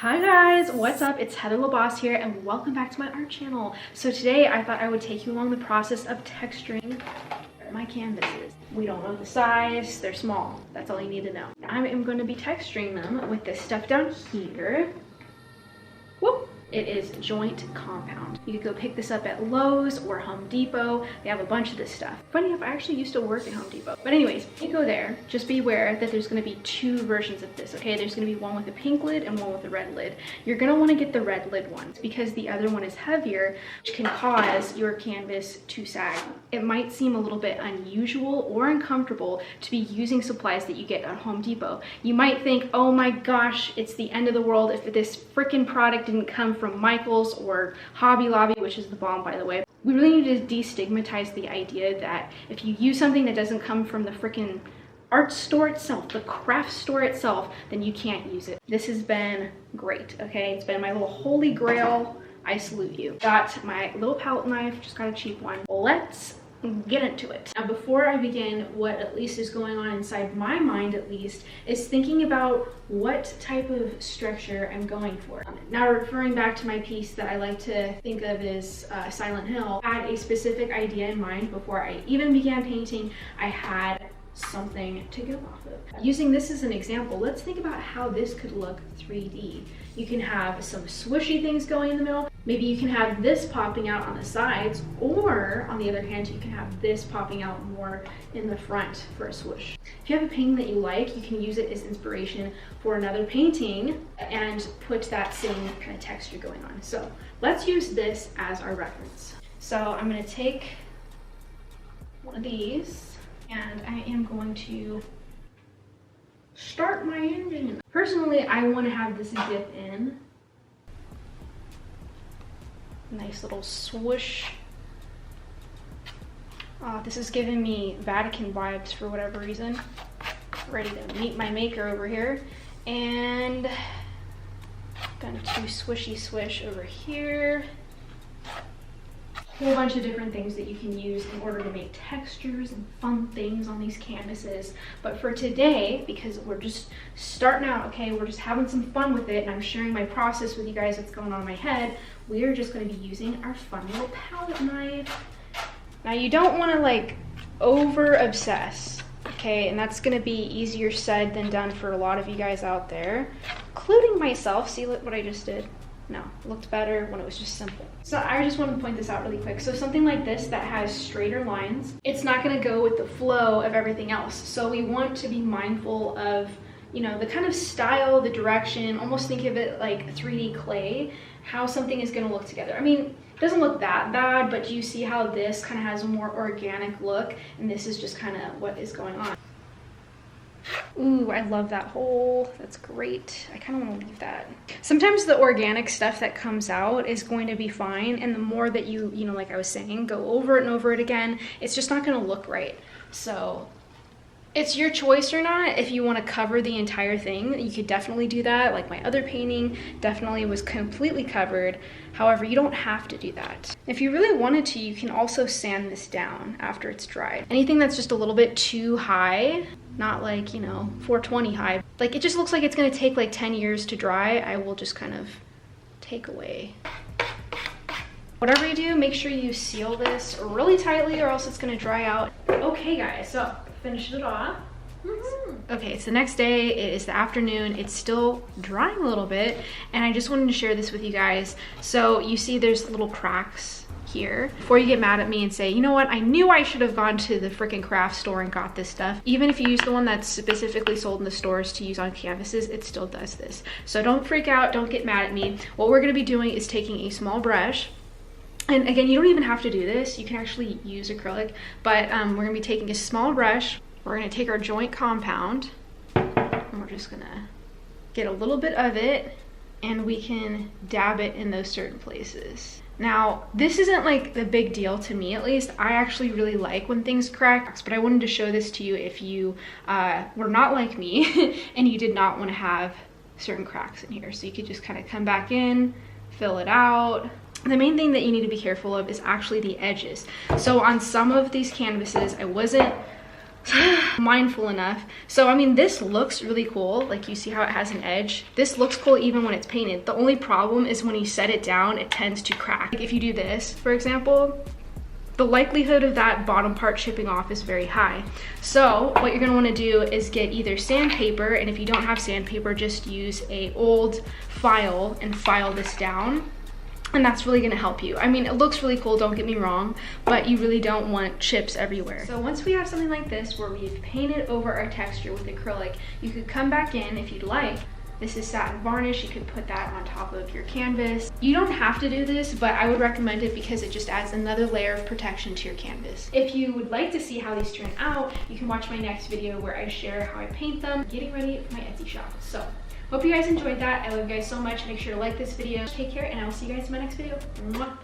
Hi guys, what's up? It's Heather LeBas here and welcome back to my art channel. So today I thought I would take you along the process of texturing my canvases. We don't know the size, they're small. That's all you need to know. I am going to be texturing them with this stuff down here. Whoop! It is Joint Compound. You could go pick this up at Lowe's or Home Depot. They have a bunch of this stuff. Funny enough, I actually used to work at Home Depot. But anyways, you go there, just be aware that there's gonna be two versions of this, okay? There's gonna be one with a pink lid and one with a red lid. You're gonna wanna get the red lid one because the other one is heavier, which can cause your canvas to sag. It might seem a little bit unusual or uncomfortable to be using supplies that you get at Home Depot. You might think, oh my gosh, it's the end of the world if this freaking product didn't come from Michael's or Hobby Lobby, which is the bomb, by the way. We really need to destigmatize the idea that if you use something that doesn't come from the freaking art store itself, the craft store itself, then you can't use it. This has been great, okay? It's been my little holy grail. I salute you. Got my little palette knife, just got a cheap one. Let's get into it. Now, before I begin, what at least is going on inside my mind, at least, is thinking about what type of structure I'm going for. Now, referring back to my piece that I like to think of as Silent Hill, I had a specific idea in mind before I even began painting. I had something to go off of. Using this as an example, let's think about how this could look 3D. You can have some swishy things going in the middle. Maybe you can have this popping out on the sides, or on the other hand, you can have this popping out more in the front for a swoosh. If you have a painting that you like, you can use it as inspiration for another painting and put that same kind of texture going on. So let's use this as our reference. So I'm going to take one of these and I am going to start my engine. Personally, I want to have this dip in. Nice little swoosh. This is giving me Vatican vibes for whatever reason. Ready to meet my maker over here. And gonna do swishy swish over here. A whole bunch of different things that you can use in order to make textures and fun things on these canvases. But for today, because we're just starting out, okay, we're just having some fun with it, and I'm sharing my process with you guys that's going on in my head, we are just going to be using our fun little palette knife. Now, you don't want to like over obsess, okay, and that's going to be easier said than done for a lot of you guys out there, including myself. See what I just did? No, it looked better when it was just simple. So I just want to point this out really quick. So something like this that has straighter lines, it's not going to go with the flow of everything else. So we want to be mindful of, you know, the kind of style, the direction, almost think of it like 3D clay, how something is going to look together. I mean, it doesn't look that bad, but do you see how this kind of has a more organic look? And this is just kind of what is going on. Ooh, I love that hole. That's great. I kind of want to leave that. Sometimes the organic stuff that comes out is going to be fine, and the more that you know, like I was saying, go over it and over it again, it's just not going to look right. So it's your choice or not. If you want to cover the entire thing, you could definitely do that. Like my other painting definitely was completely covered. However, you don't have to do that. If you really wanted to, you can also sand this down after it's dried. Anything that's just a little bit too high, not like, you know, 420 high, like it just looks like it's going to take like 10 years to dry, I will just kind of take away. Whatever you do, make sure you seal this really tightly or else it's going to dry out. Okay guys, so finished it off. Okay, it's the next day, it is the afternoon, it's still drying a little bit, and I just wanted to share this with you guys. So you see there's little cracks here. Before you get mad at me and say, you know what, I knew I should have gone to the freaking craft store and got this stuff. Even if you use the one that's specifically sold in the stores to use on canvases, it still does this. So don't freak out, don't get mad at me. What we're gonna be doing is taking a small brush. And again, you don't even have to do this. You can actually use acrylic, but we're gonna be taking a small brush. We're gonna take our joint compound and we're just gonna get a little bit of it and we can dab it in those certain places. Now, this isn't like the big deal to me, at least. I actually really like when things crack, but I wanted to show this to you if you were not like me and you did not want to have certain cracks in here. So you could just kind of come back in, fill it out. The main thing that you need to be careful of is actually the edges. So on some of these canvases, I wasn't mindful enough. So I mean, this looks really cool. Like, you see how it has an edge? This looks cool even when it's painted. The only problem is when you set it down, it tends to crack. Like if you do this, for example, the likelihood of that bottom part chipping off is very high. So what you're gonna wanna do is get either sandpaper, and if you don't have sandpaper, just use a old file and file this down. And that's really gonna help you. I mean, it looks really cool, don't get me wrong, but you really don't want chips everywhere. So once we have something like this where we've painted over our texture with acrylic, you could come back in if you'd like. This is satin varnish, you could put that on top of your canvas. You don't have to do this, but I would recommend it because it just adds another layer of protection to your canvas. If you would like to see how these turn out, you can watch my next video where I share how I paint them, getting ready for my Etsy shop. So, hope you guys enjoyed that. I love you guys so much. Make sure to like this video. Take care, and I will see you guys in my next video. Mwah.